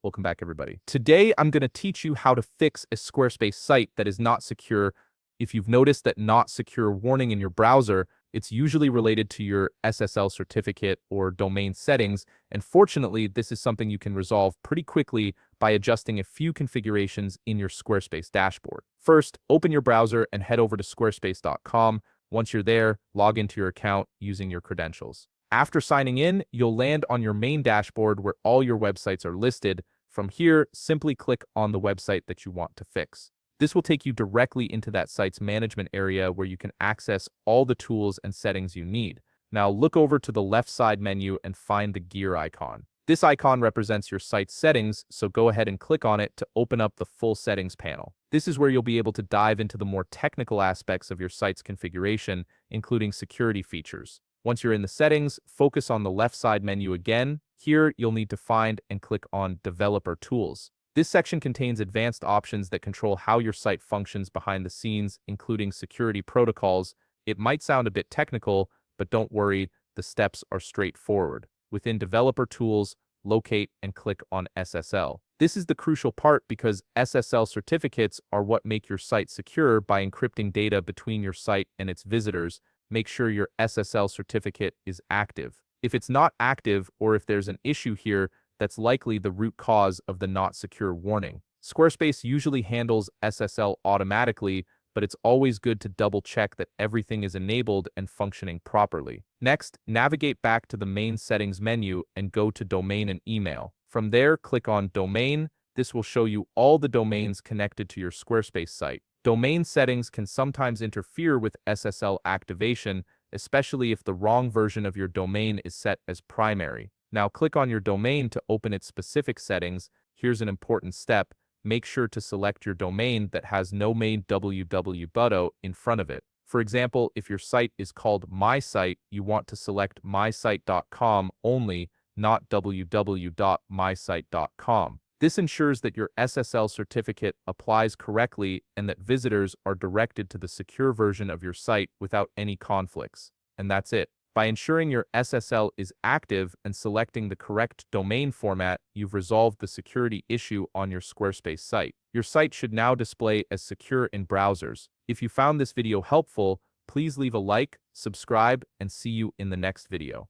Welcome back, everybody. Today, I'm going to teach you how to fix a Squarespace site that is not secure. If you've noticed that not secure warning in your browser, it's usually related to your SSL certificate or domain settings, and fortunately, this is something you can resolve pretty quickly by adjusting a few configurations in your Squarespace dashboard. First, open your browser and head over to squarespace.com. Once you're there, log into your account using your credentials. After signing in, you'll land on your main dashboard where all your websites are listed. From here, simply click on the website that you want to fix. This will take you directly into that site's management area where you can access all the tools and settings you need. Now look over to the left side menu and find the gear icon. This icon represents your site's settings, so go ahead and click on it to open up the full settings panel. This is where you'll be able to dive into the more technical aspects of your site's configuration, including security features. Once you're in the settings, focus on the left side menu again. Here, you'll need to find and click on Developer Tools. This section contains advanced options that control how your site functions behind the scenes, including security protocols. It might sound a bit technical, but don't worry, the steps are straightforward. Within Developer Tools, locate and click on SSL. This is the crucial part because SSL certificates are what make your site secure by encrypting data between your site and its visitors. Make sure your SSL certificate is active. If it's not active or if there's an issue here, that's likely the root cause of the not secure warning. Squarespace usually handles SSL automatically, but it's always good to double check that everything is enabled and functioning properly. Next, navigate back to the main settings menu and go to Domain and Email. From there, click on Domain. This will show you all the domains connected to your Squarespace site. Domain settings can sometimes interfere with SSL activation, especially if the wrong version of your domain is set as primary. Now click on your domain to open its specific settings. Here's an important step. Make sure to select your domain that has no main www in front of it. For example, if your site is called My Site, you want to select mysite.com only, not www.mysite.com. This ensures that your SSL certificate applies correctly and that visitors are directed to the secure version of your site without any conflicts. And that's it. By ensuring your SSL is active and selecting the correct domain format, you've resolved the security issue on your Squarespace site. Your site should now display as secure in browsers. If you found this video helpful, please leave a like, subscribe, and see you in the next video.